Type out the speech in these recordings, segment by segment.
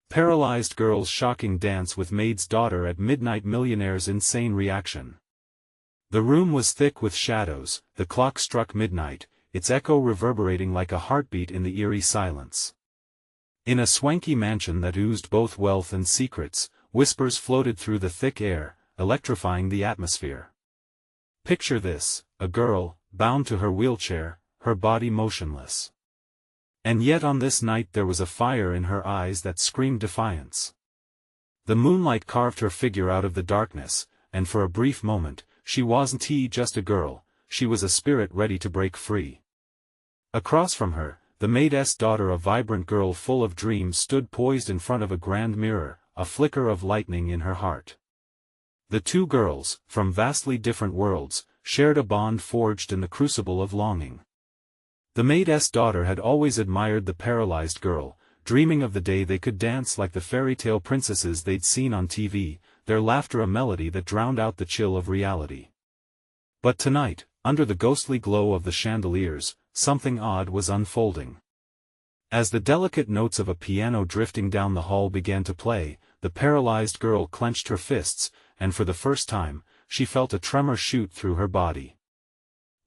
Paralyzed girl's shocking dance with Maid's daughter at midnight. Millionaire's insane reaction. The room was thick with shadows, the clock struck midnight, its echo reverberating like a heartbeat in the eerie silence. In a swanky mansion that oozed both wealth and secrets, whispers floated through the thick air, electrifying the atmosphere. Picture this, a girl, bound to her wheelchair, her body motionless. And yet on this night there was a fire in her eyes that screamed defiance. The moonlight carved her figure out of the darkness, and for a brief moment, she wasn't just a girl, she was a spirit ready to break free. Across from her, the maid's daughter, a vibrant girl full of dreams, stood poised in front of a grand mirror, a flicker of lightning in her heart. The two girls, from vastly different worlds, shared a bond forged in the crucible of longing. The maid's daughter had always admired the paralyzed girl, dreaming of the day they could dance like the fairy tale princesses they'd seen on TV, their laughter a melody that drowned out the chill of reality. But tonight, under the ghostly glow of the chandeliers, something odd was unfolding. As the delicate notes of a piano drifting down the hall began to play, the paralyzed girl clenched her fists, and for the first time, she felt a tremor shoot through her body.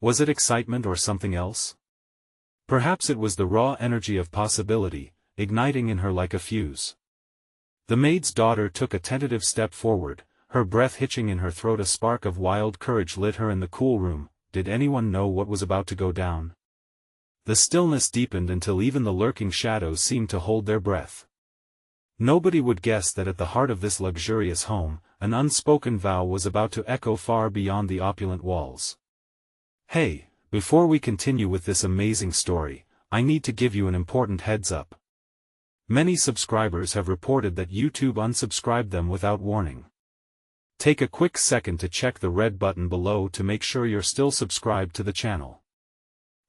Was it excitement or something else? Perhaps it was the raw energy of possibility, igniting in her like a fuse. The maid's daughter took a tentative step forward, her breath hitching in her throat. A spark of wild courage lit her in the cool room. Did anyone know what was about to go down? The stillness deepened until even the lurking shadows seemed to hold their breath. Nobody would guess that at the heart of this luxurious home, an unspoken vow was about to echo far beyond the opulent walls. Hey, before we continue with this amazing story, I need to give you an important heads up. Many subscribers have reported that YouTube unsubscribed them without warning. Take a quick second to check the red button below to make sure you're still subscribed to the channel.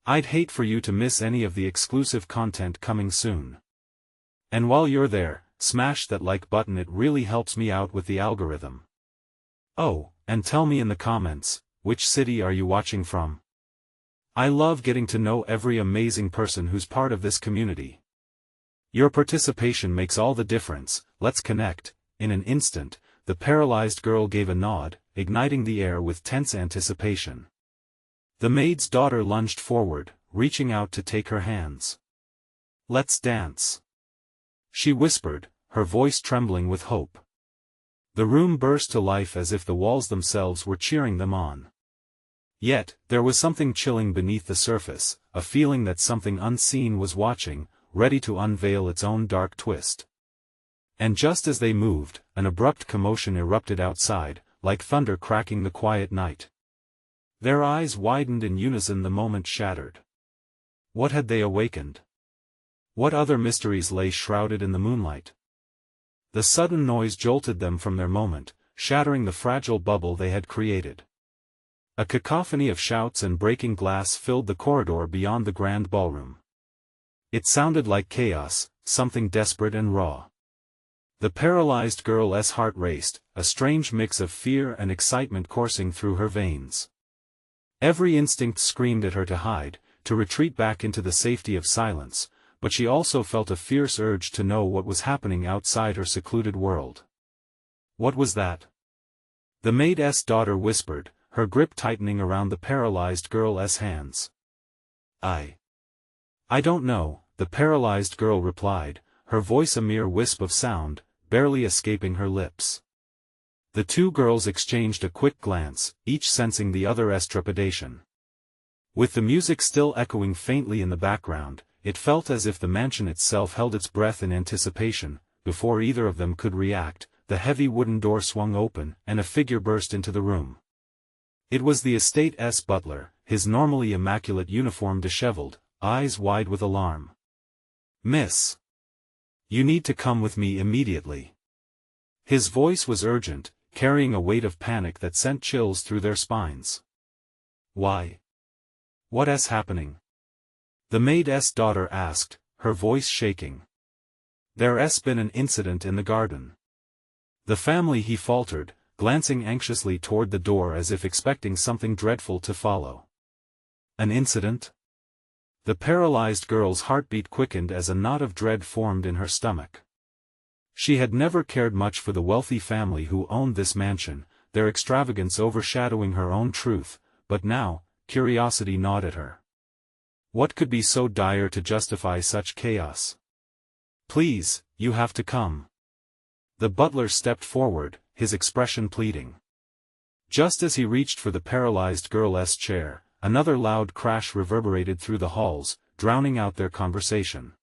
I'd hate for you to miss any of the exclusive content coming soon. And while you're there, smash that like button, it really helps me out with the algorithm. Oh, and tell me in the comments, which city are you watching from? I love getting to know every amazing person who's part of this community. Your participation makes all the difference. Let's connect. In an instant, the paralyzed girl gave a nod, igniting the air with tense anticipation. The maid's daughter lunged forward, reaching out to take her hands. Let's dance, she whispered, her voice trembling with hope. The room burst to life as if the walls themselves were cheering them on. Yet, there was something chilling beneath the surface, a feeling that something unseen was watching, ready to unveil its own dark twist. And just as they moved, an abrupt commotion erupted outside, like thunder cracking the quiet night. Their eyes widened in unison. The moment shattered. What had they awakened? What other mysteries lay shrouded in the moonlight? The sudden noise jolted them from their moment, shattering the fragile bubble they had created. A cacophony of shouts and breaking glass filled the corridor beyond the grand ballroom. It sounded like chaos, something desperate and raw. The paralyzed girl's heart raced, a strange mix of fear and excitement coursing through her veins. Every instinct screamed at her to hide, to retreat back into the safety of silence, but she also felt a fierce urge to know what was happening outside her secluded world. What was that? The maid's daughter whispered, her grip tightening around the paralyzed girl's hands. I don't know, the paralyzed girl replied, her voice a mere wisp of sound, barely escaping her lips. The two girls exchanged a quick glance, each sensing the other's trepidation. With the music still echoing faintly in the background, it felt as if the mansion itself held its breath in anticipation. Before either of them could react, the heavy wooden door swung open, and a figure burst into the room. It was the estate's butler, his normally immaculate uniform disheveled, eyes wide with alarm. Miss, you need to come with me immediately. His voice was urgent, carrying a weight of panic that sent chills through their spines. Why? What's happening? The maid's daughter asked, her voice shaking. There's been an incident in the garden. The family, he faltered, glancing anxiously toward the door as if expecting something dreadful to follow. An incident? The paralyzed girl's heartbeat quickened as a knot of dread formed in her stomach. She had never cared much for the wealthy family who owned this mansion, their extravagance overshadowing her own truth, but now, curiosity gnawed at her. What could be so dire to justify such chaos? "Please, you have to come." The butler stepped forward, his expression pleading. Just as he reached for the paralyzed girl's chair, another loud crash reverberated through the halls, drowning out their conversation.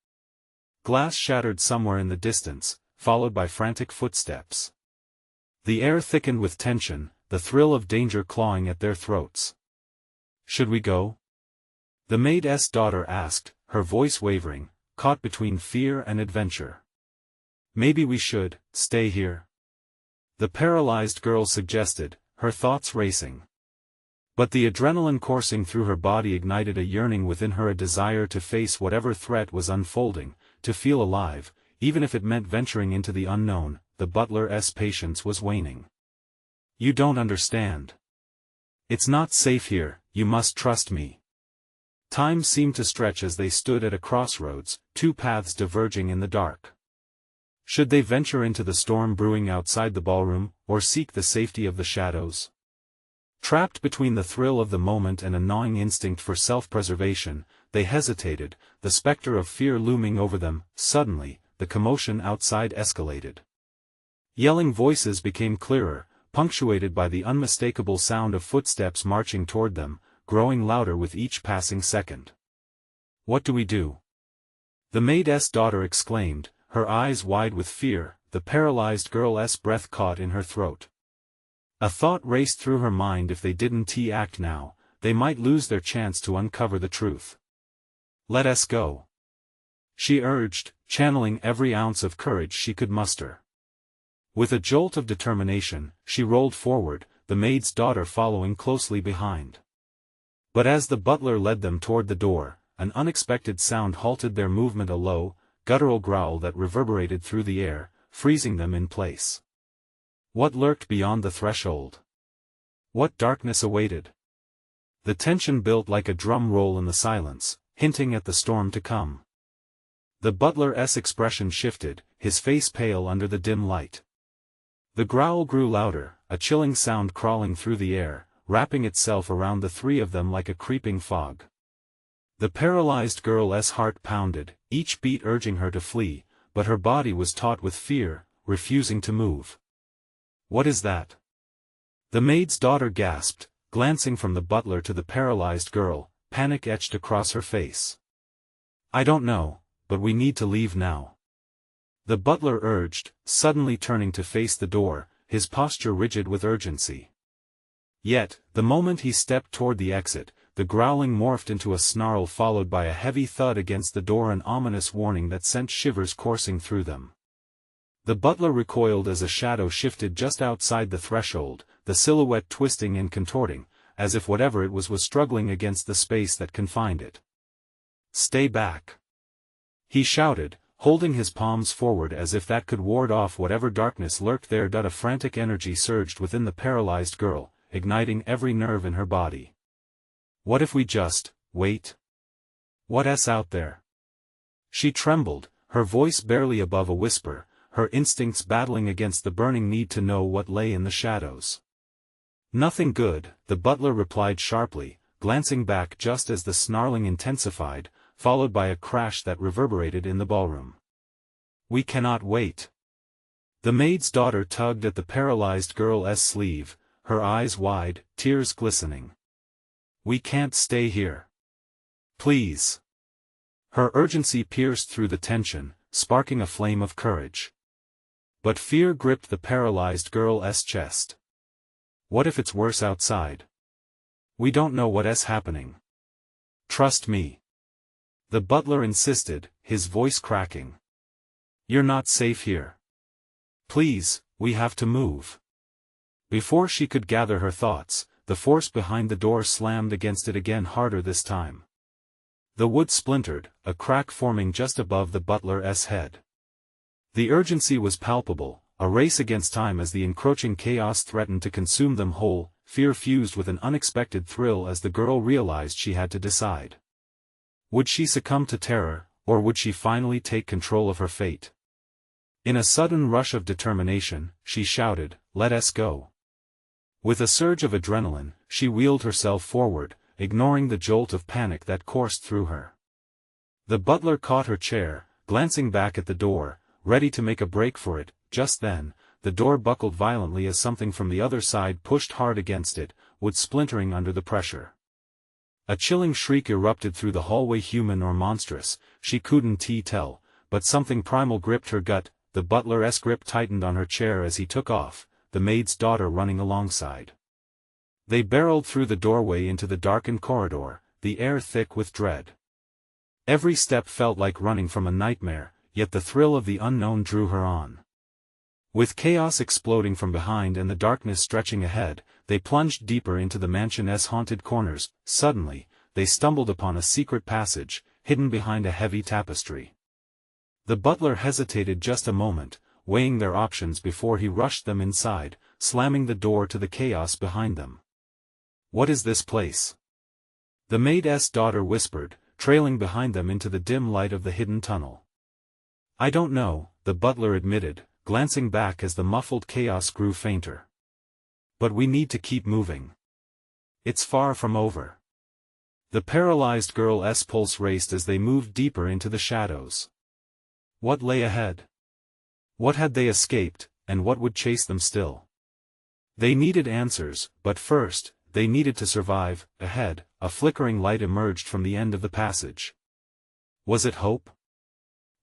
Glass shattered somewhere in the distance, followed by frantic footsteps. The air thickened with tension, the thrill of danger clawing at their throats. "Should we go?" the maid's daughter asked, her voice wavering, caught between fear and adventure. "Maybe we should stay here," the paralyzed girl suggested, her thoughts racing. But the adrenaline coursing through her body ignited a yearning within her, a desire to face whatever threat was unfolding, to feel alive, even if it meant venturing into the unknown. The butler's patience was waning. "You don't understand. It's not safe here, you must trust me." Time seemed to stretch as they stood at a crossroads, two paths diverging in the dark. Should they venture into the storm brewing outside the ballroom, or seek the safety of the shadows? Trapped between the thrill of the moment and a gnawing instinct for self-preservation, they hesitated, the specter of fear looming over them. Suddenly, the commotion outside escalated. Yelling voices became clearer, punctuated by the unmistakable sound of footsteps marching toward them, growing louder with each passing second. "What do we do?" the maid's daughter exclaimed, her eyes wide with fear, the paralyzed girl's breath caught in her throat. A thought raced through her mind: if they didn't act now, they might lose their chance to uncover the truth. "Let us go," she urged, channeling every ounce of courage she could muster. With a jolt of determination, she rolled forward, the maid's daughter following closely behind. But as the butler led them toward the door, an unexpected sound halted their movement, a low, guttural growl that reverberated through the air, freezing them in place. What lurked beyond the threshold? What darkness awaited? The tension built like a drum roll in the silence, hinting at the storm to come. The butler's expression shifted, his face pale under the dim light. The growl grew louder, a chilling sound crawling through the air, wrapping itself around the three of them like a creeping fog. The paralyzed girl's heart pounded, each beat urging her to flee, but her body was taut with fear, refusing to move. "What is that?" the maid's daughter gasped, glancing from the butler to the paralyzed girl, panic etched across her face. "I don't know, but we need to leave now," the butler urged, suddenly turning to face the door, his posture rigid with urgency. Yet, the moment he stepped toward the exit, the growling morphed into a snarl followed by a heavy thud against the door, an ominous warning that sent shivers coursing through them. The butler recoiled as a shadow shifted just outside the threshold, the silhouette twisting and contorting, as if whatever it was struggling against the space that confined it. "Stay back!" he shouted, holding his palms forward as if that could ward off whatever darkness lurked there. A frantic energy surged within the paralyzed girl, igniting every nerve in her body. "What if we just wait? What's out there?" She trembled, her voice barely above a whisper, her instincts battling against the burning need to know what lay in the shadows. "Nothing good," the butler replied sharply, glancing back just as the snarling intensified, followed by a crash that reverberated in the ballroom. "We cannot wait." The maid's daughter tugged at the paralyzed girl's sleeve, her eyes wide, tears glistening. "We can't stay here. Please." Her urgency pierced through the tension, sparking a flame of courage. But fear gripped the paralyzed girl's chest. "What if it's worse outside? We don't know what's happening. Trust me." the butler insisted, his voice cracking. "You're not safe here. Please, we have to move." Before she could gather her thoughts, the force behind the door slammed against it again, harder this time. The wood splintered, a crack forming just above the butler's head. The urgency was palpable, a race against time as the encroaching chaos threatened to consume them whole, fear fused with an unexpected thrill as the girl realized she had to decide. Would she succumb to terror, or would she finally take control of her fate? In a sudden rush of determination, she shouted, "Let us go." With a surge of adrenaline, she wheeled herself forward, ignoring the jolt of panic that coursed through her. The butler caught her chair, glancing back at the door, ready to make a break for it. Just then, the door buckled violently as something from the other side pushed hard against it, wood splintering under the pressure. A chilling shriek erupted through the hallway, human or monstrous, she couldn't tell, but something primal gripped her gut. The butler's grip tightened on her chair as he took off, the maid's daughter running alongside. They barreled through the doorway into the darkened corridor, the air thick with dread. Every step felt like running from a nightmare, yet the thrill of the unknown drew her on. With chaos exploding from behind and the darkness stretching ahead, they plunged deeper into the mansion's haunted corners. Suddenly, they stumbled upon a secret passage, hidden behind a heavy tapestry. The butler hesitated just a moment, weighing their options before he rushed them inside, slamming the door to the chaos behind them. "What is this place?" the maid's daughter whispered, trailing behind them into the dim light of the hidden tunnel. "I don't know," the butler admitted, glancing back as the muffled chaos grew fainter. "But we need to keep moving. It's far from over." The paralyzed girl's pulse raced as they moved deeper into the shadows. What lay ahead? What had they escaped, and what would chase them still? They needed answers, but first, they needed to survive. Ahead, a flickering light emerged from the end of the passage. Was it hope?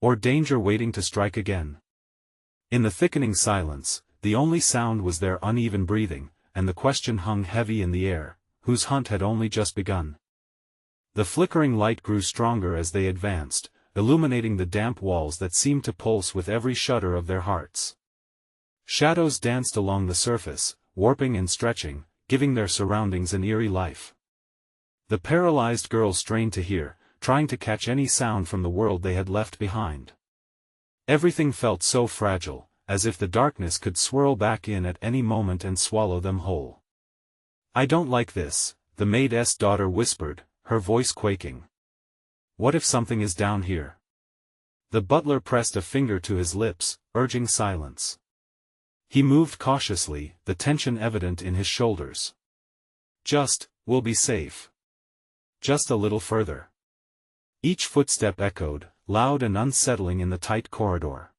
Or danger waiting to strike again? In the thickening silence, the only sound was their uneven breathing, and the question hung heavy in the air, whose hunt had only just begun. The flickering light grew stronger as they advanced, illuminating the damp walls that seemed to pulse with every shudder of their hearts. Shadows danced along the surface, warping and stretching, giving their surroundings an eerie life. The paralyzed girl strained to hear, trying to catch any sound from the world they had left behind. Everything felt so fragile, as if the darkness could swirl back in at any moment and swallow them whole. "I don't like this," the maid's daughter whispered, her voice quaking. "What if something is down here?" The butler pressed a finger to his lips, urging silence. He moved cautiously, the tension evident in his shoulders. We'll be safe. Just a little further." Each footstep echoed, loud and unsettling in the tight corridor.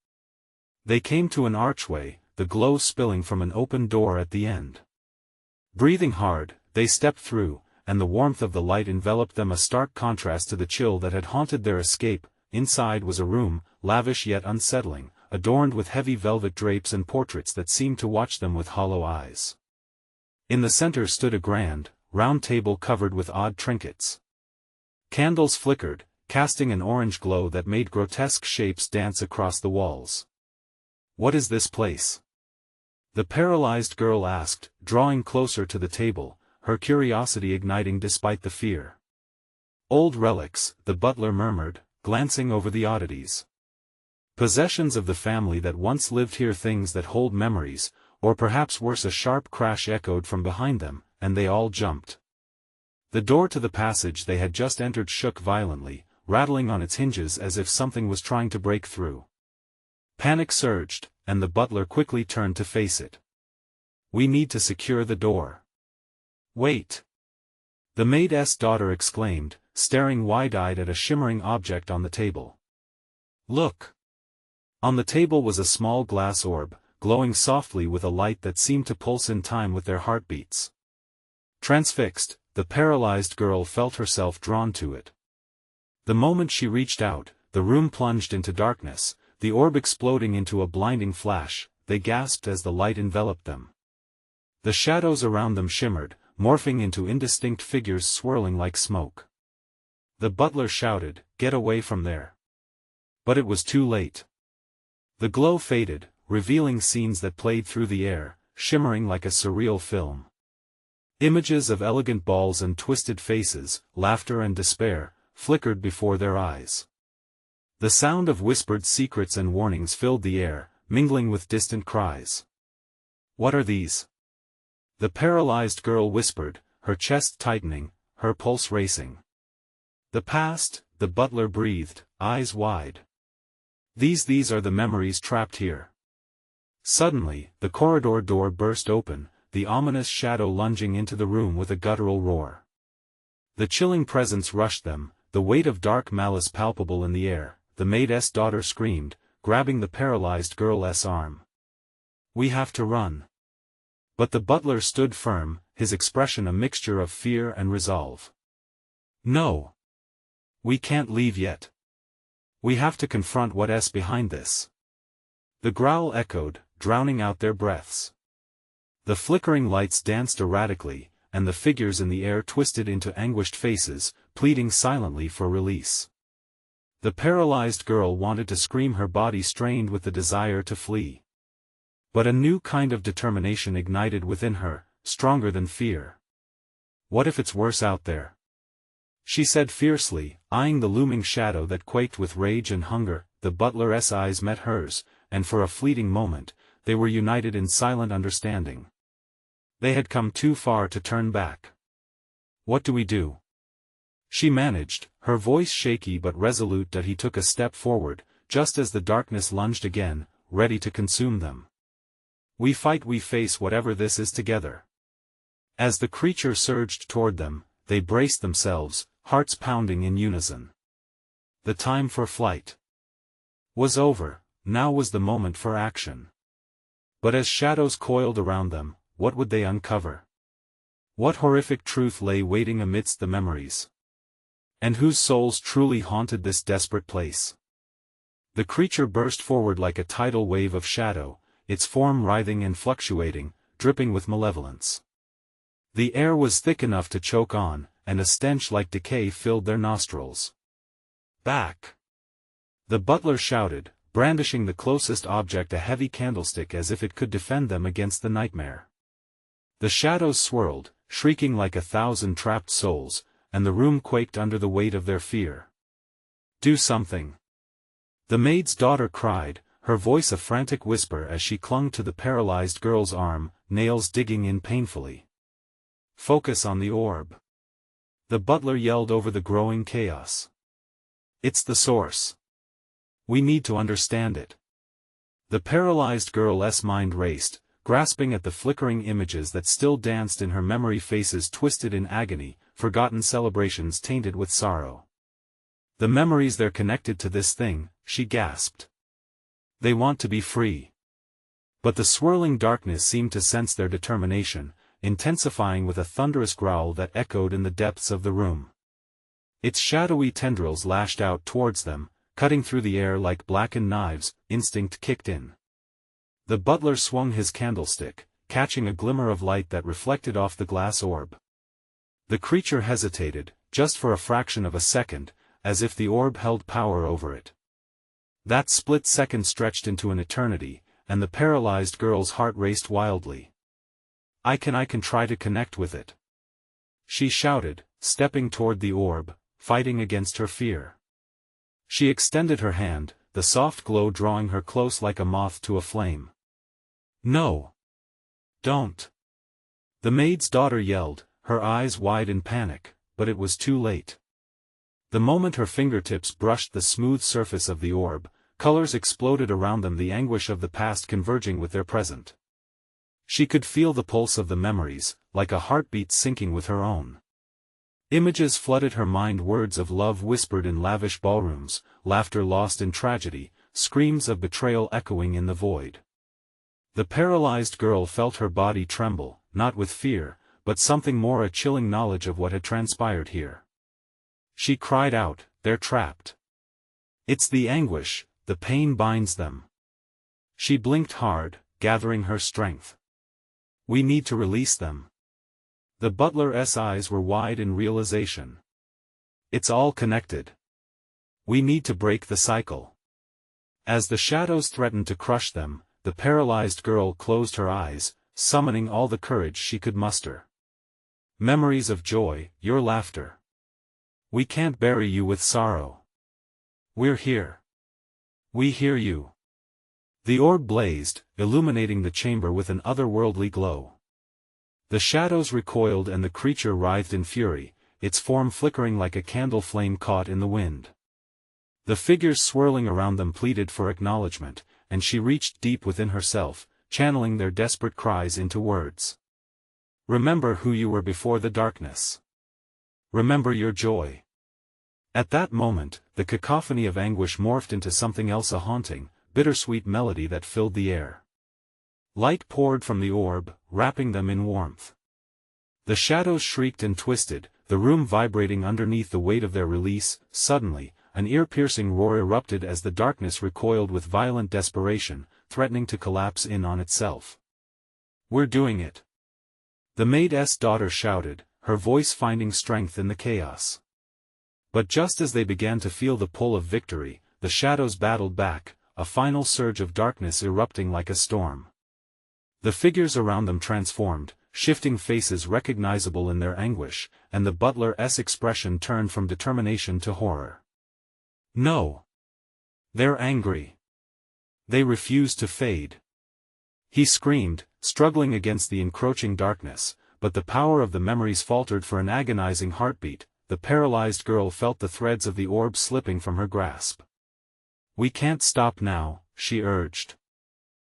They came to an archway, the glow spilling from an open door at the end. Breathing hard, they stepped through, and the warmth of the light enveloped them, a stark contrast to the chill that had haunted their escape. Inside was a room, lavish yet unsettling, adorned with heavy velvet drapes and portraits that seemed to watch them with hollow eyes. In the center stood a grand, round table covered with odd trinkets. Candles flickered, casting an orange glow that made grotesque shapes dance across the walls. "What is this place?" the paralyzed girl asked, drawing closer to the table, her curiosity igniting despite the fear. "Old relics," the butler murmured, glancing over the oddities. "Possessions of the family that once lived here, things that hold memories," or perhaps worse. A sharp crash echoed from behind them, and they all jumped. The door to the passage they had just entered shook violently, rattling on its hinges as if something was trying to break through. Panic surged, and the butler quickly turned to face it. "We need to secure the door." "Wait!" the maid's daughter exclaimed, staring wide-eyed at a shimmering object on the table. "Look!" On the table was a small glass orb, glowing softly with a light that seemed to pulse in time with their heartbeats. Transfixed, the paralyzed girl felt herself drawn to it. The moment she reached out, the room plunged into darkness, the orb exploding into a blinding flash. They gasped as the light enveloped them. The shadows around them shimmered, morphing into indistinct figures swirling like smoke. The butler shouted, "Get away from there!" But it was too late. The glow faded, revealing scenes that played through the air, shimmering like a surreal film. Images of elegant balls and twisted faces, laughter and despair, flickered before their eyes. The sound of whispered secrets and warnings filled the air, mingling with distant cries. "What are these?" the paralyzed girl whispered, her chest tightening, her pulse racing. "The past," the butler breathed, eyes wide. These are the memories trapped here. Suddenly, the corridor door burst open, the ominous shadow lunging into the room with a guttural roar. The chilling presence rushed them, the weight of dark malice palpable in the air. The maid's daughter screamed, grabbing the paralyzed girl's arm. "We have to run." But the butler stood firm, his expression a mixture of fear and resolve. "No. We can't leave yet. We have to confront what's behind this." The growl echoed, drowning out their breaths. The flickering lights danced erratically, and the figures in the air twisted into anguished faces, pleading silently for release. The paralyzed girl wanted to scream, her body strained with the desire to flee. But a new kind of determination ignited within her, stronger than fear. "What if it's worse out there?" she said fiercely, eyeing the looming shadow that quaked with rage and hunger. The butler's eyes met hers, and for a fleeting moment, they were united in silent understanding. They had come too far to turn back. "What do we do?" she managed, her voice shaky but resolute. That he took a step forward, just as the darkness lunged again, ready to consume them. "We fight, we face whatever this is together." As the creature surged toward them, they braced themselves, hearts pounding in unison. The time for flight was over, now was the moment for action. But as shadows coiled around them, what would they uncover? What horrific truth lay waiting amidst the memories? And whose souls truly haunted this desperate place? The creature burst forward like a tidal wave of shadow, its form writhing and fluctuating, dripping with malevolence. The air was thick enough to choke on, and a stench like decay filled their nostrils. "Back!" the butler shouted, brandishing the closest object, a heavy candlestick, as if it could defend them against the nightmare. The shadows swirled, shrieking like 1,000 trapped souls, and the room quaked under the weight of their fear. "Do something!" the maid's daughter cried, her voice a frantic whisper as she clung to the paralyzed girl's arm, nails digging in painfully. "Focus on the orb!" the butler yelled over the growing chaos. "It's the source. We need to understand it." The paralyzed girl's mind raced, grasping at the flickering images that still danced in her memory, faces twisted in agony, forgotten celebrations tainted with sorrow. "The memories, they're connected to this thing," she gasped. "They want to be free." But the swirling darkness seemed to sense their determination, intensifying with a thunderous growl that echoed in the depths of the room. Its shadowy tendrils lashed out towards them, cutting through the air like blackened knives. Instinct kicked in. The butler swung his candlestick, catching a glimmer of light that reflected off the glass orb. The creature hesitated, just for a fraction of a second, as if the orb held power over it. That split second stretched into an eternity, and the paralyzed girl's heart raced wildly. I can try to connect with it," she shouted, stepping toward the orb, fighting against her fear. She extended her hand, the soft glow drawing her close like a moth to a flame. "No! Don't!" the maid's daughter yelled, her eyes wide in panic, but it was too late. The moment her fingertips brushed the smooth surface of the orb, colors exploded around them, the anguish of the past converging with their present. She could feel the pulse of the memories, like a heartbeat syncing with her own. Images flooded her mind, words of love whispered in lavish ballrooms, laughter lost in tragedy, screams of betrayal echoing in the void. The paralyzed girl felt her body tremble, not with fear, but something more, a chilling knowledge of what had transpired here. She cried out, "They're trapped. It's the anguish, the pain binds them." She blinked hard, gathering her strength. "We need to release them." The butler's eyes were wide in realization. "It's all connected. We need to break the cycle." As the shadows threatened to crush them, the paralyzed girl closed her eyes, summoning all the courage she could muster. "Memories of joy, your laughter. We can't bury you with sorrow. We're here. We hear you." The orb blazed, illuminating the chamber with an otherworldly glow. The shadows recoiled and the creature writhed in fury, its form flickering like a candle flame caught in the wind. The figures swirling around them pleaded for acknowledgement, and she reached deep within herself, channeling their desperate cries into words. Remember who you were before the darkness. Remember your joy. At that moment, the cacophony of anguish morphed into something else, a haunting, bittersweet melody that filled the air. Light poured from the orb, wrapping them in warmth. The shadows shrieked and twisted, the room vibrating underneath the weight of their release. Suddenly, an ear-piercing roar erupted as the darkness recoiled with violent desperation, threatening to collapse in on itself. We're doing it! The maid's daughter shouted, her voice finding strength in the chaos. But just as they began to feel the pull of victory, the shadows battled back, a final surge of darkness erupting like a storm. The figures around them transformed, shifting faces recognizable in their anguish, and the butler's expression turned from determination to horror. No! They're angry. They refuse to fade. He screamed, struggling against the encroaching darkness, but the power of the memories faltered for an agonizing heartbeat. The paralyzed girl felt the threads of the orb slipping from her grasp. We can't stop now, she urged.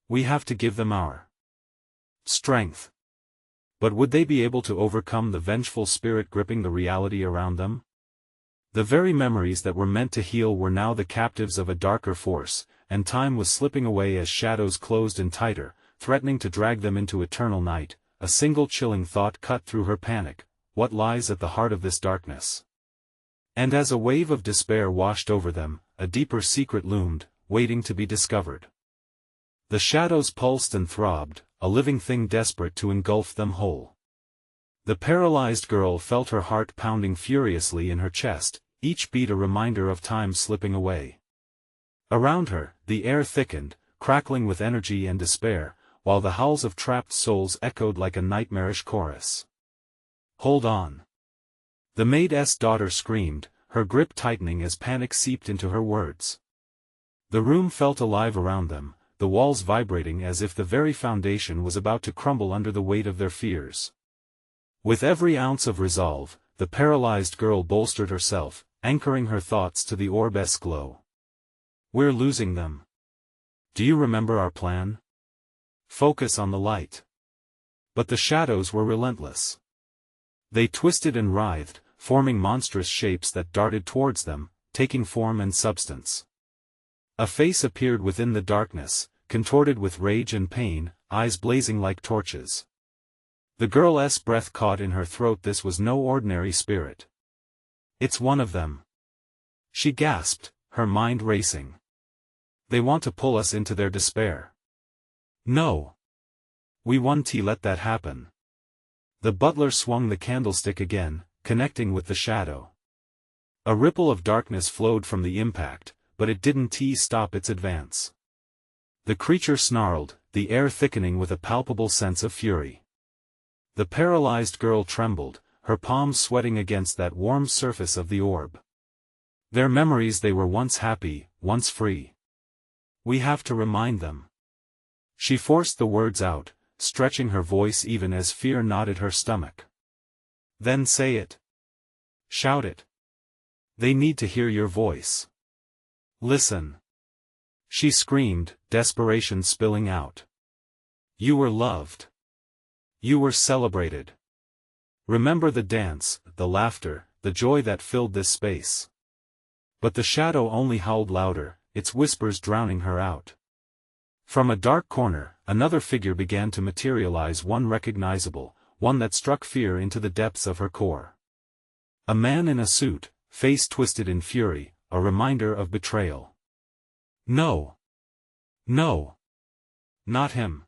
We have to give them our strength. But would they be able to overcome the vengeful spirit gripping the reality around them? The very memories that were meant to heal were now the captives of a darker force, and time was slipping away as shadows closed in tighter, threatening to drag them into eternal night. A single chilling thought cut through her panic: what lies at the heart of this darkness? And as a wave of despair washed over them, a deeper secret loomed, waiting to be discovered. The shadows pulsed and throbbed, a living thing desperate to engulf them whole. The paralyzed girl felt her heart pounding furiously in her chest, each beat a reminder of time slipping away. Around her, the air thickened, crackling with energy and despair, while the howls of trapped souls echoed like a nightmarish chorus. Hold on! The maid's daughter screamed, her grip tightening as panic seeped into her words. The room felt alive around them, the walls vibrating as if the very foundation was about to crumble under the weight of their fears. With every ounce of resolve, the paralyzed girl bolstered herself, anchoring her thoughts to the orb's glow. We're losing them. Do you remember our plan? Focus on the light. But the shadows were relentless. They twisted and writhed, forming monstrous shapes that darted towards them, taking form and substance. A face appeared within the darkness, contorted with rage and pain, eyes blazing like torches. The girl's breath caught in her throat. This was no ordinary spirit. It's one of them. She gasped, her mind racing. They want to pull us into their despair. No. We won't let that happen. The butler swung the candlestick again, connecting with the shadow. A ripple of darkness flowed from the impact, but it didn't stop its advance. The creature snarled, the air thickening with a palpable sense of fury. The paralyzed girl trembled, her palms sweating against that warm surface of the orb. Their memories, they were once happy, once free. We have to remind them. She forced the words out, stretching her voice even as fear knotted her stomach. Then say it. Shout it. They need to hear your voice. Listen. She screamed, desperation spilling out. You were loved. You were celebrated. Remember the dance, the laughter, the joy that filled this space. But the shadow only howled louder, its whispers drowning her out. From a dark corner, another figure began to materialize, one recognizable, one that struck fear into the depths of her core. A man in a suit, face twisted in fury, a reminder of betrayal. No. No. Not him.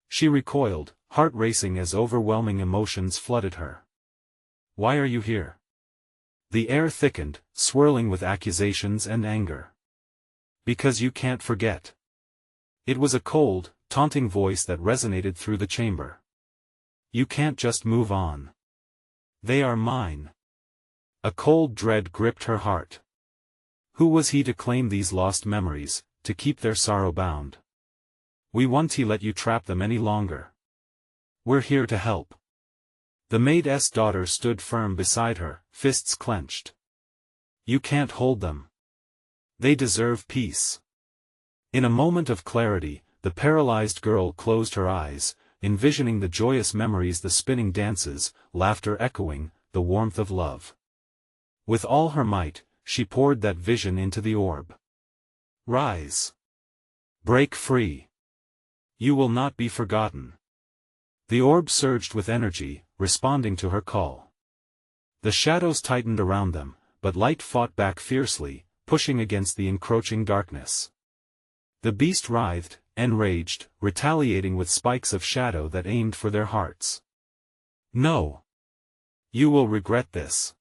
She recoiled, heart racing as overwhelming emotions flooded her. Why are you here? The air thickened, swirling with accusations and anger. Because you can't forget. It was a cold, taunting voice that resonated through the chamber. You can't just move on. They are mine. A cold dread gripped her heart. Who was he to claim these lost memories, to keep their sorrow bound? We won't let you trap them any longer. We're here to help. The maid's daughter stood firm beside her, fists clenched. You can't hold them. They deserve peace. In a moment of clarity, the paralyzed girl closed her eyes, envisioning the joyous memories, the spinning dances, laughter echoing, the warmth of love. With all her might, she poured that vision into the orb. Rise. Break free. You will not be forgotten. The orb surged with energy, responding to her call. The shadows tightened around them, but light fought back fiercely, pushing against the encroaching darkness. The beast writhed, enraged, retaliating with spikes of shadow that aimed for their hearts. No. You will regret this.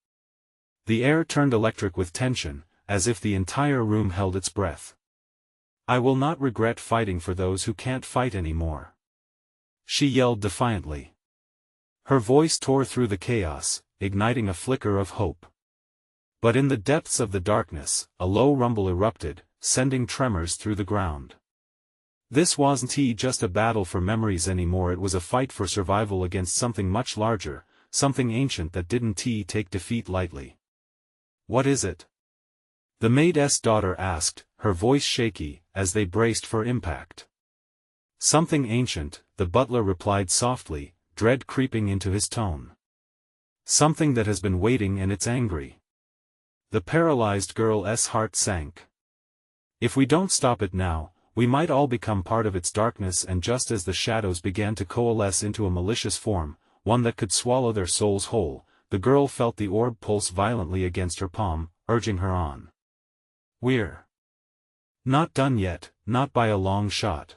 The air turned electric with tension, as if the entire room held its breath. I will not regret fighting for those who can't fight anymore. She yelled defiantly. Her voice tore through the chaos, igniting a flicker of hope. But in the depths of the darkness, a low rumble erupted, sending tremors through the ground. This wasn't just a battle for memories anymore, it was a fight for survival against something much larger, something ancient that didn't take defeat lightly. What is it? The maid's daughter asked, her voice shaky, as they braced for impact. Something ancient, the butler replied softly, dread creeping into his tone. Something that has been waiting and it's angry. The paralyzed girl's heart sank. If we don't stop it now, we might all become part of its darkness. And just as the shadows began to coalesce into a malicious form, one that could swallow their souls whole, the girl felt the orb pulse violently against her palm, urging her on. We're not done yet, not by a long shot.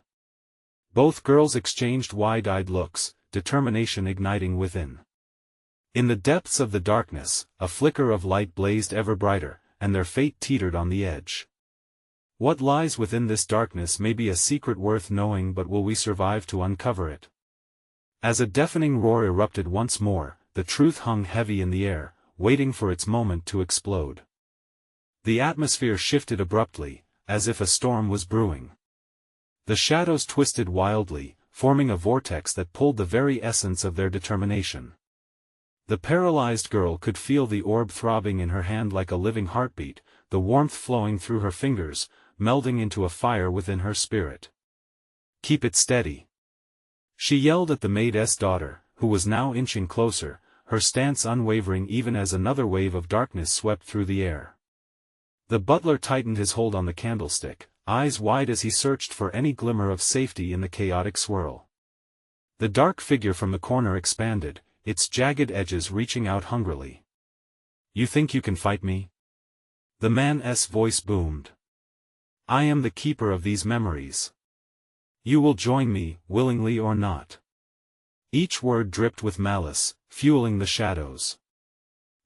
Both girls exchanged wide-eyed looks, determination igniting within. In the depths of the darkness, a flicker of light blazed ever brighter, and their fate teetered on the edge. What lies within this darkness may be a secret worth knowing, but will we survive to uncover it? As a deafening roar erupted once more, the truth hung heavy in the air, waiting for its moment to explode. The atmosphere shifted abruptly, as if a storm was brewing. The shadows twisted wildly, forming a vortex that pulled the very essence of their determination. The paralyzed girl could feel the orb throbbing in her hand like a living heartbeat, the warmth flowing through her fingers, melding into a fire within her spirit. Keep it steady. She yelled at the maid's daughter, who was now inching closer, her stance unwavering even as another wave of darkness swept through the air. The butler tightened his hold on the candlestick, eyes wide as he searched for any glimmer of safety in the chaotic swirl. The dark figure from the corner expanded, its jagged edges reaching out hungrily. You think you can fight me? The man's voice boomed. I am the keeper of these memories. You will join me, willingly or not. Each word dripped with malice, fueling the shadows.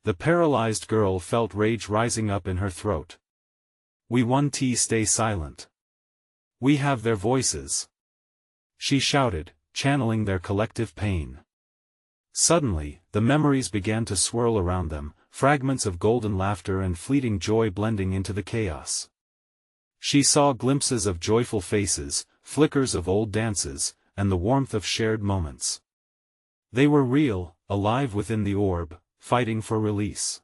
The paralyzed girl felt rage rising up in her throat. We won. Stay silent. We have their voices. She shouted, channeling their collective pain. Suddenly, the memories began to swirl around them, fragments of golden laughter and fleeting joy blending into the chaos. She saw glimpses of joyful faces, flickers of old dances, and the warmth of shared moments. They were real, alive within the orb, fighting for release.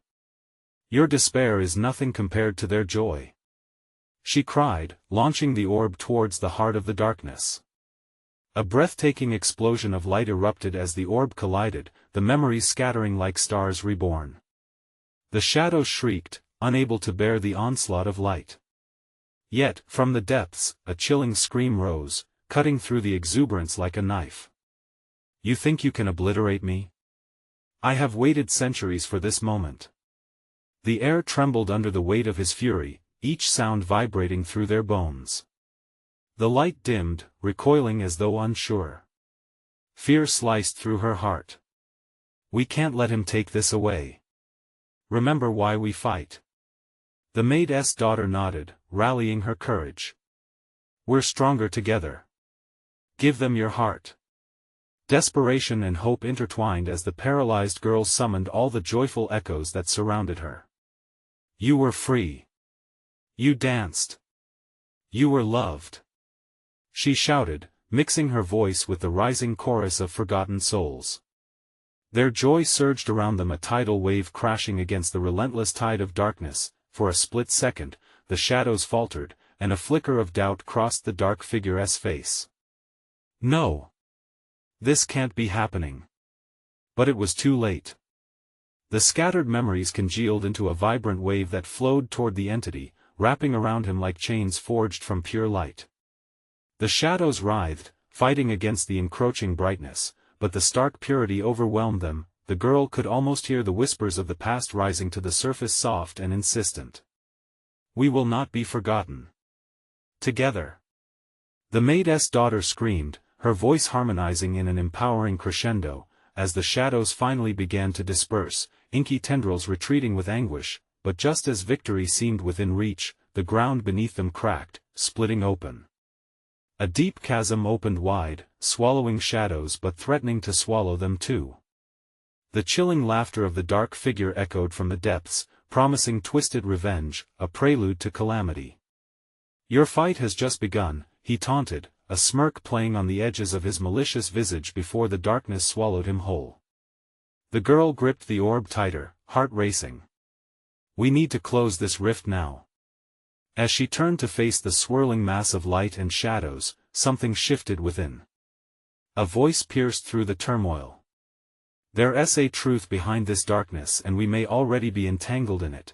Your despair is nothing compared to their joy. She cried, launching the orb towards the heart of the darkness. A breathtaking explosion of light erupted as the orb collided, the memories scattering like stars reborn. The shadows shrieked, unable to bear the onslaught of light. Yet, from the depths, a chilling scream rose, cutting through the exuberance like a knife. You think you can obliterate me? I have waited centuries for this moment. The air trembled under the weight of his fury, each sound vibrating through their bones. The light dimmed, recoiling as though unsure. Fear sliced through her heart. We can't let him take this away. Remember why we fight. The maid's daughter nodded, rallying her courage. We're stronger together. Give them your heart. Desperation and hope intertwined as the paralyzed girl summoned all the joyful echoes that surrounded her. You were free. You danced. You were loved. She shouted, mixing her voice with the rising chorus of forgotten souls. Their joy surged around them, a tidal wave crashing against the relentless tide of darkness. For a split second, the shadows faltered, and a flicker of doubt crossed the dark figure's face. No. This can't be happening. But it was too late. The scattered memories congealed into a vibrant wave that flowed toward the entity, wrapping around him like chains forged from pure light. The shadows writhed, fighting against the encroaching brightness, but the stark purity overwhelmed them. The girl could almost hear the whispers of the past rising to the surface, soft and insistent. We will not be forgotten. Together. The maid's daughter screamed, her voice harmonizing in an empowering crescendo, as the shadows finally began to disperse, inky tendrils retreating with anguish, but just as victory seemed within reach, the ground beneath them cracked, splitting open. A deep chasm opened wide, swallowing shadows but threatening to swallow them too. The chilling laughter of the dark figure echoed from the depths, promising twisted revenge, a prelude to calamity. Your fight has just begun, he taunted, a smirk playing on the edges of his malicious visage before the darkness swallowed him whole. The girl gripped the orb tighter, heart racing. We need to close this rift now. As she turned to face the swirling mass of light and shadows, something shifted within. A voice pierced through the turmoil. There's a truth behind this darkness, and we may already be entangled in it.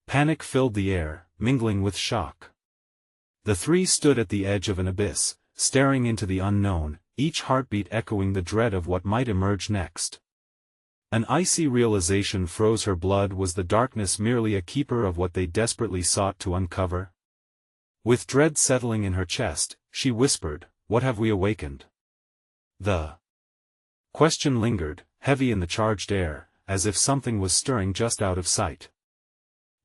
Panic filled the air, mingling with shock. The three stood at the edge of an abyss, staring into the unknown, each heartbeat echoing the dread of what might emerge next. An icy realization froze her blood. Was the darkness merely a keeper of what they desperately sought to uncover? With dread settling in her chest, she whispered, "What have we awakened?" The question lingered, heavy in the charged air, as if something was stirring just out of sight.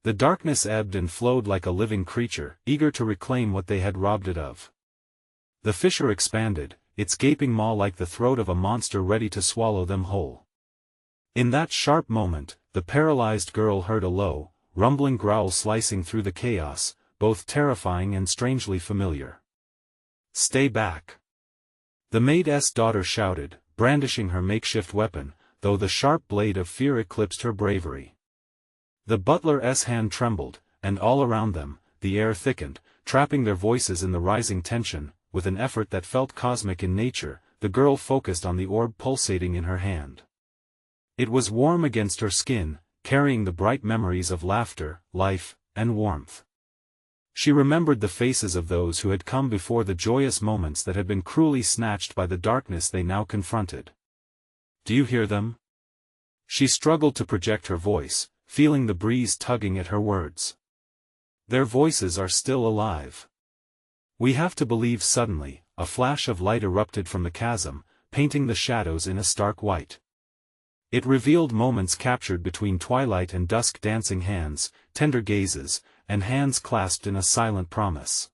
The darkness ebbed and flowed like a living creature, eager to reclaim what they had robbed it of. The fissure expanded, its gaping maw like the throat of a monster ready to swallow them whole. In that sharp moment, the paralyzed girl heard a low, rumbling growl slicing through the chaos, both terrifying and strangely familiar. "Stay back!" The maid's daughter shouted, brandishing her makeshift weapon, though the sharp blade of fear eclipsed her bravery. The butler's hand trembled, and all around them, the air thickened, trapping their voices in the rising tension. With an effort that felt cosmic in nature, the girl focused on the orb pulsating in her hand. It was warm against her skin, carrying the bright memories of laughter, life, and warmth. She remembered the faces of those who had come before, the joyous moments that had been cruelly snatched by the darkness they now confronted. "Do you hear them?" She struggled to project her voice, feeling the breeze tugging at her words. "Their voices are still alive. We have to believe." Suddenly, a flash of light erupted from the chasm, painting the shadows in a stark white. It revealed moments captured between twilight and dusk, dancing hands, tender gazes, and hands clasped in a silent promise.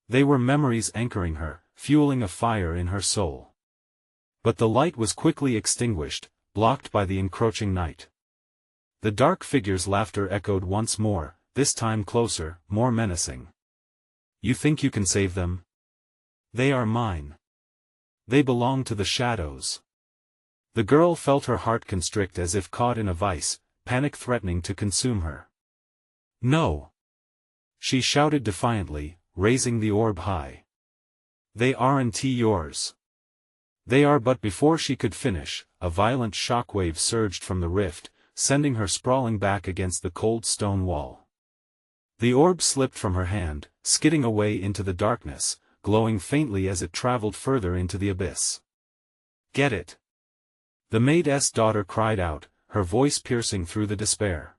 They were memories anchoring her, fueling a fire in her soul. But the light was quickly extinguished, blocked by the encroaching night. The dark figure's laughter echoed once more, this time closer, more menacing. "You think you can save them? They are mine. They belong to the shadows." The girl felt her heart constrict as if caught in a vice, panic threatening to consume her. "No!" she shouted defiantly, raising the orb high. "They aren't yours. They are." But before she could finish, a violent shockwave surged from the rift, sending her sprawling back against the cold stone wall. The orb slipped from her hand, skidding away into the darkness, glowing faintly as it traveled further into the abyss. "Get it!" the maid's daughter cried out, her voice piercing through the despair.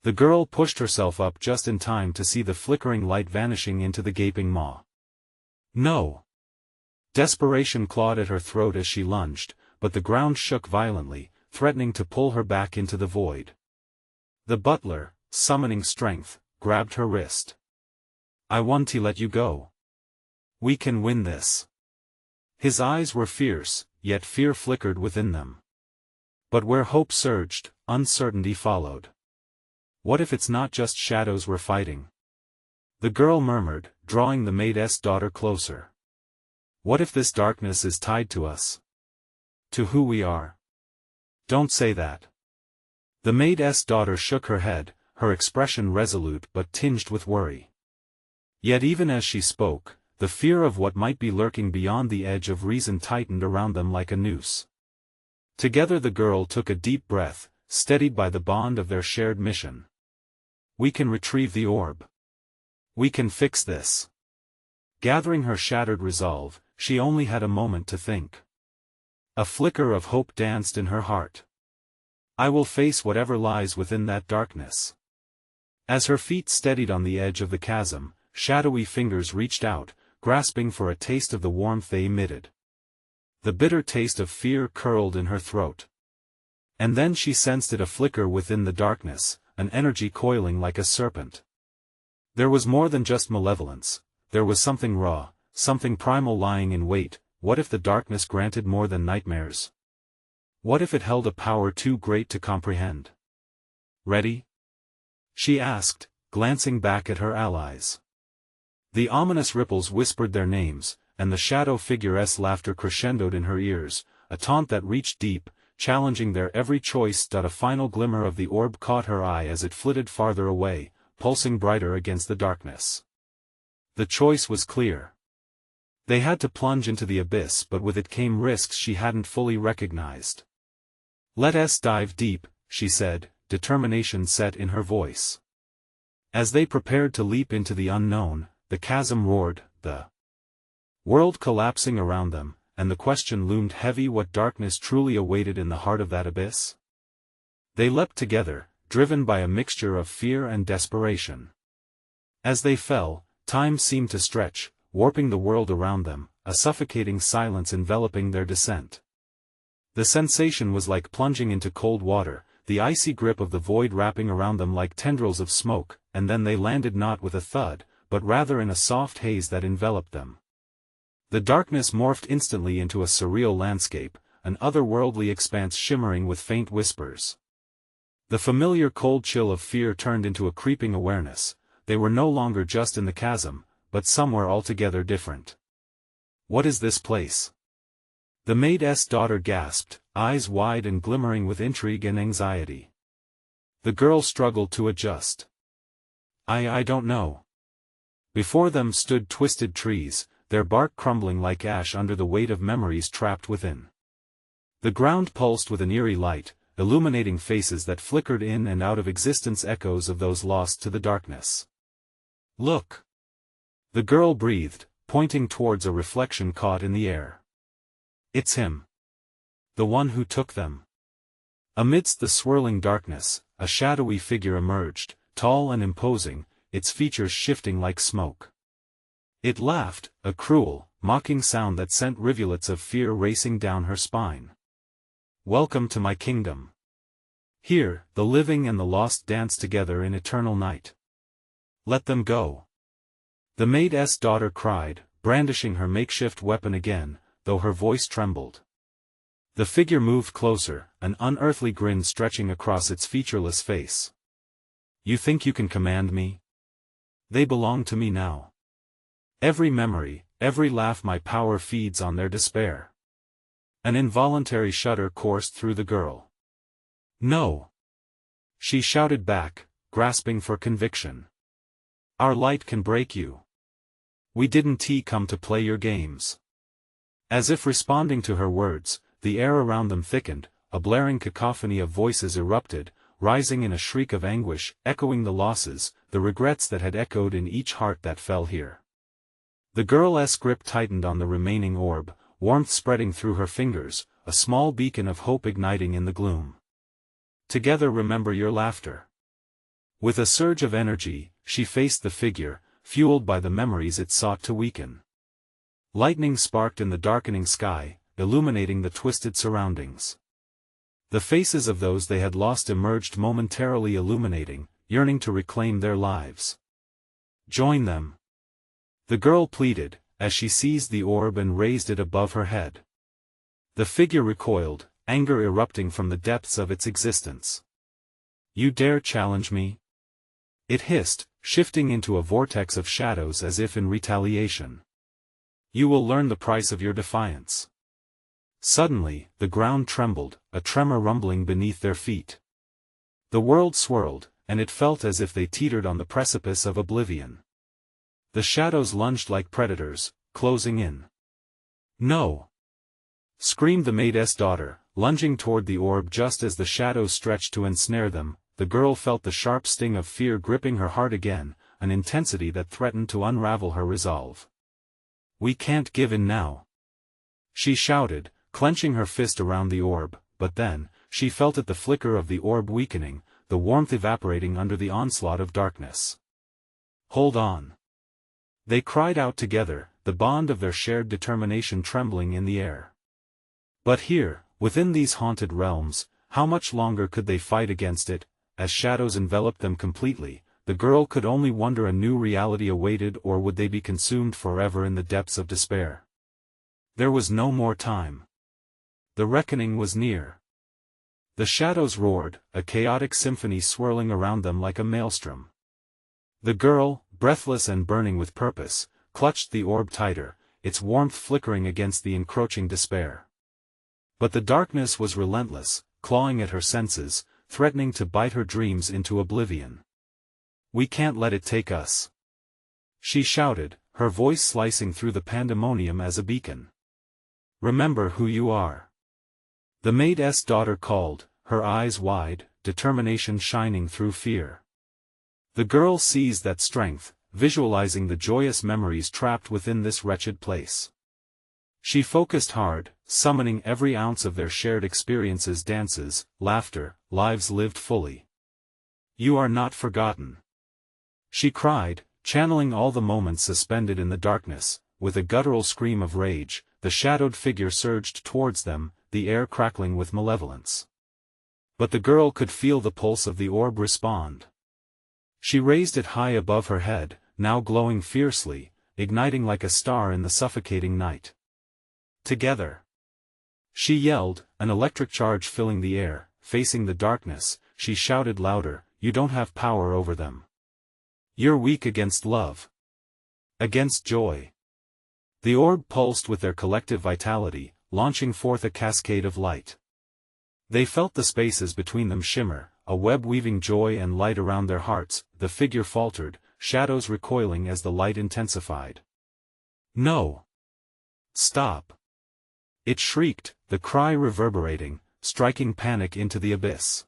The girl pushed herself up just in time to see the flickering light vanishing into the gaping maw. "No!" Desperation clawed at her throat as she lunged, but the ground shook violently, threatening to pull her back into the void. The butler, summoning strength, grabbed her wrist. "I want to let you go. We can win this." His eyes were fierce, yet fear flickered within them. But where hope surged, uncertainty followed. "What if it's not just shadows we're fighting?" the girl murmured, drawing the maid's daughter closer. "What if this darkness is tied to us? To who we are?" "Don't say that." The maid's daughter shook her head, her expression resolute but tinged with worry. Yet even as she spoke, the fear of what might be lurking beyond the edge of reason tightened around them like a noose. Together the girl took a deep breath, steadied by the bond of their shared mission. "We can retrieve the orb. We can fix this." Gathering her shattered resolve, she only had a moment to think. A flicker of hope danced in her heart. "I will face whatever lies within that darkness." As her feet steadied on the edge of the chasm, shadowy fingers reached out, grasping for a taste of the warmth they emitted. The bitter taste of fear curled in her throat. And then she sensed it, a flicker within the darkness, an energy coiling like a serpent. There was more than just malevolence, there was something raw, something primal lying in wait. What if the darkness granted more than nightmares? What if it held a power too great to comprehend? "Ready?" she asked, glancing back at her allies. The ominous ripples whispered their names, and the shadow figure's laughter crescendoed in her ears, a taunt that reached deep, challenging their every choice. A final glimmer of the orb caught her eye as it flitted farther away, pulsing brighter against the darkness. The choice was clear. They had to plunge into the abyss, but with it came risks she hadn't fully recognized. "Let us dive deep," she said, determination set in her voice. As they prepared to leap into the unknown, the chasm roared, the world collapsing around them, and the question loomed heavy: what darkness truly awaited in the heart of that abyss? They leapt together, driven by a mixture of fear and desperation. As they fell, time seemed to stretch, warping the world around them, a suffocating silence enveloping their descent. The sensation was like plunging into cold water, the icy grip of the void wrapping around them like tendrils of smoke, and then they landed not with a thud, but rather in a soft haze that enveloped them. The darkness morphed instantly into a surreal landscape, an otherworldly expanse shimmering with faint whispers. The familiar cold chill of fear turned into a creeping awareness. They were no longer just in the chasm, but somewhere altogether different. "What is this place?" the maid's daughter gasped, eyes wide and glimmering with intrigue and anxiety. The girl struggled to adjust. I don't know." Before them stood twisted trees, their bark crumbling like ash under the weight of memories trapped within. The ground pulsed with an eerie light, illuminating faces that flickered in and out of existence, echoes of those lost to the darkness. "Look!" the girl breathed, pointing towards a reflection caught in the air. "It's him. The one who took them." Amidst the swirling darkness, a shadowy figure emerged, tall and imposing, its features shifting like smoke. It laughed, a cruel, mocking sound that sent rivulets of fear racing down her spine. "Welcome to my kingdom. Here, the living and the lost dance together in eternal night. Let them go." The maid's daughter cried, brandishing her makeshift weapon again, though her voice trembled. The figure moved closer, an unearthly grin stretching across its featureless face. "You think you can command me? They belong to me now. Every memory, every laugh, my power feeds on their despair." An involuntary shudder coursed through the girl. "No!" she shouted back, grasping for conviction. "Our light can break you. We didn't come to play your games." As if responding to her words, the air around them thickened, a blaring cacophony of voices erupted, rising in a shriek of anguish, echoing the losses, the regrets that had echoed in each heart that fell here. The girl's grip tightened on the remaining orb, warmth spreading through her fingers, a small beacon of hope igniting in the gloom. "Together, remember your laughter." With a surge of energy, she faced the figure, fueled by the memories it sought to weaken. Lightning sparked in the darkening sky, illuminating the twisted surroundings. The faces of those they had lost emerged momentarily, illuminating, yearning to reclaim their lives. "Join them," the girl pleaded, as she seized the orb and raised it above her head. The figure recoiled, anger erupting from the depths of its existence. "You dare challenge me?" it hissed, shifting into a vortex of shadows as if in retaliation. "You will learn the price of your defiance." Suddenly, the ground trembled, a tremor rumbling beneath their feet. The world swirled, and it felt as if they teetered on the precipice of oblivion. The shadows lunged like predators, closing in. "No!" screamed the maid's daughter, lunging toward the orb just as the shadows stretched to ensnare them. The girl felt the sharp sting of fear gripping her heart again, an intensity that threatened to unravel her resolve. "We can't give in now," she shouted, clenching her fist around the orb, but then, she felt it, the flicker of the orb weakening, the warmth evaporating under the onslaught of darkness. "Hold on!" they cried out together, the bond of their shared determination trembling in the air. But here, within these haunted realms, how much longer could they fight against it? As shadows enveloped them completely, the girl could only wonder a new reality awaited, or would they be consumed forever in the depths of despair? There was no more time. The reckoning was near. The shadows roared, a chaotic symphony swirling around them like a maelstrom. The girl, breathless and burning with purpose, clutched the orb tighter, its warmth flickering against the encroaching despair. But the darkness was relentless, clawing at her senses, threatening to bite her dreams into oblivion. "We can't let it take us," she shouted, her voice slicing through the pandemonium as a beacon. "Remember who you are." The maid's daughter called, her eyes wide, determination shining through fear. The girl seized that strength, visualizing the joyous memories trapped within this wretched place. She focused hard, summoning every ounce of their shared experiences, dances, laughter, lives lived fully. "You are not forgotten," she cried, channeling all the moments suspended in the darkness. With a guttural scream of rage, the shadowed figure surged towards them, the air crackling with malevolence. But the girl could feel the pulse of the orb respond. She raised it high above her head, now glowing fiercely, igniting like a star in the suffocating night. "Together!" she yelled, an electric charge filling the air. Facing the darkness, she shouted louder, "You don't have power over them. You're weak against love. Against joy." The orb pulsed with their collective vitality, launching forth a cascade of light. They felt the spaces between them shimmer, a web weaving joy and light around their hearts. The figure faltered, shadows recoiling as the light intensified. "No! Stop!" it shrieked, the cry reverberating, striking panic into the abyss.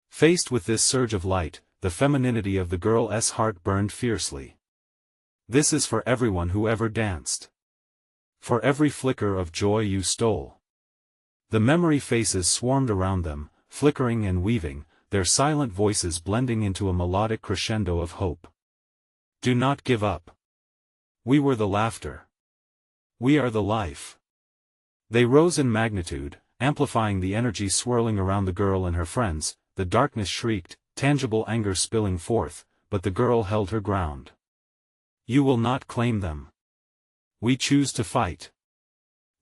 Faced with this surge of light, the femininity of the girl's heart burned fiercely. "This is for everyone who ever danced. For every flicker of joy you stole." The memory faces swarmed around them, flickering and weaving, their silent voices blending into a melodic crescendo of hope. "Do not give up. We were the laughter. We are the life." They rose in magnitude, amplifying the energy swirling around the girl and her friends. The darkness shrieked, tangible anger spilling forth, but the girl held her ground. "You will not claim them. We choose to fight."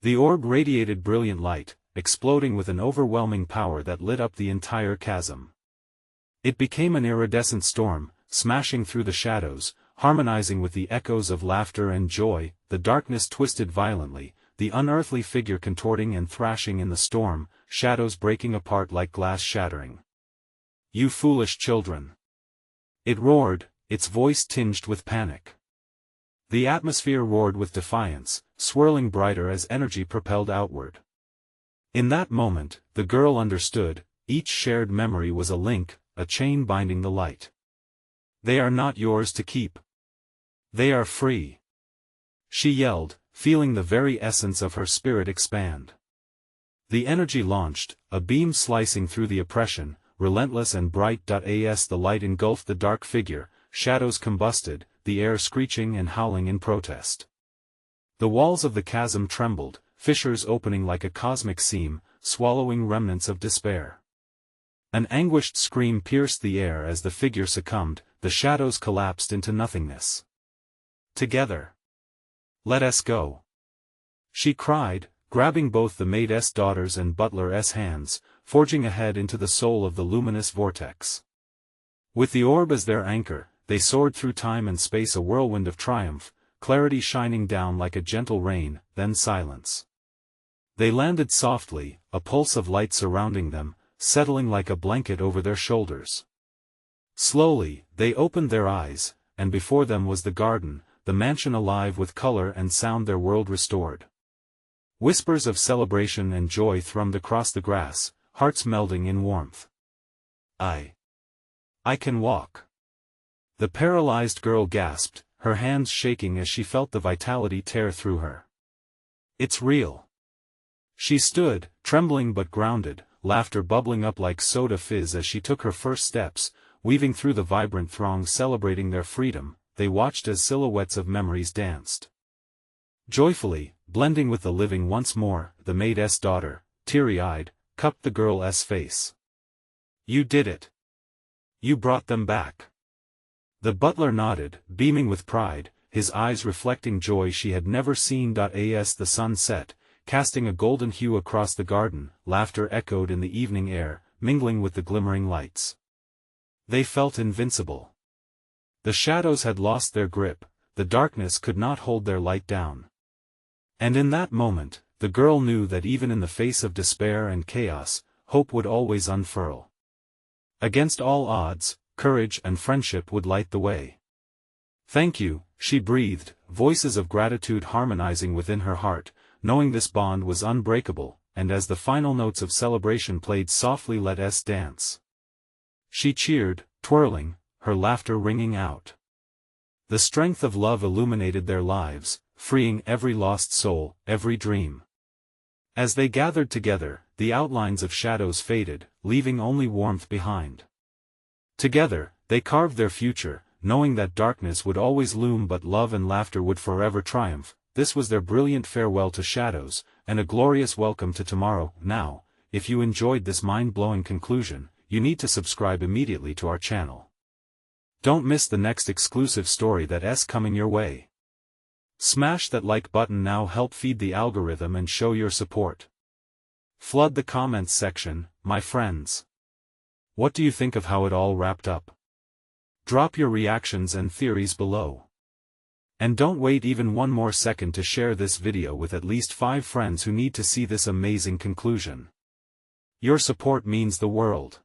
The orb radiated brilliant light, exploding with an overwhelming power that lit up the entire chasm. It became an iridescent storm, smashing through the shadows, harmonizing with the echoes of laughter and joy. The darkness twisted violently, the unearthly figure contorting and thrashing in the storm, shadows breaking apart like glass shattering. "You foolish children!" it roared, its voice tinged with panic. The atmosphere roared with defiance, swirling brighter as energy propelled outward. In that moment, the girl understood, each shared memory was a link, a chain binding the light. "They are not yours to keep. They are free," she yelled, feeling the very essence of her spirit expand. The energy launched, a beam slicing through the oppression, relentless and bright. As the light engulfed the dark figure, shadows combusted, the air screeching and howling in protest. The walls of the chasm trembled, fissures opening like a cosmic seam, swallowing remnants of despair. An anguished scream pierced the air as the figure succumbed, the shadows collapsed into nothingness. "Together! Let us go!" she cried, grabbing both the maid's daughter's and butler's hands, forging ahead into the soul of the luminous vortex. With the orb as their anchor, they soared through time and space, a whirlwind of triumph, clarity shining down like a gentle rain, then silence. They landed softly, a pulse of light surrounding them, settling like a blanket over their shoulders. Slowly, they opened their eyes, and before them was the garden, the mansion alive with color and sound, their world restored. Whispers of celebration and joy thrummed across the grass, hearts melding in warmth. I can walk. The paralyzed girl gasped, her hands shaking as she felt the vitality tear through her. It's real. She stood, trembling but grounded, laughter bubbling up like soda fizz as she took her first steps, weaving through the vibrant throng celebrating their freedom. They watched as silhouettes of memories danced. Joyfully, blending with the living once more, the maid's daughter, teary-eyed, cupped the girl's face. You did it. You brought them back. The butler nodded, beaming with pride, his eyes reflecting joy she had never seen. As the sun set, casting a golden hue across the garden, laughter echoed in the evening air, mingling with the glimmering lights. They felt invincible. The shadows had lost their grip, the darkness could not hold their light down. And in that moment, the girl knew that even in the face of despair and chaos, hope would always unfurl. Against all odds, courage and friendship would light the way. Thank you, she breathed, voices of gratitude harmonizing within her heart, knowing this bond was unbreakable, and as the final notes of celebration played softly, let us dance. She cheered, twirling, her laughter ringing out. The strength of love illuminated their lives, freeing every lost soul, every dream. As they gathered together, the outlines of shadows faded, leaving only warmth behind. Together, they carved their future, knowing that darkness would always loom but love and laughter would forever triumph. This was their brilliant farewell to shadows, and a glorious welcome to tomorrow. Now, if you enjoyed this mind-blowing conclusion, you need to subscribe immediately to our channel. Don't miss the next exclusive story that's coming your way. Smash that like button now, help feed the algorithm and show your support. Flood the comments section, my friends. What do you think of how it all wrapped up? Drop your reactions and theories below. And don't wait even one more second to share this video with at least 5 friends who need to see this amazing conclusion. Your support means the world.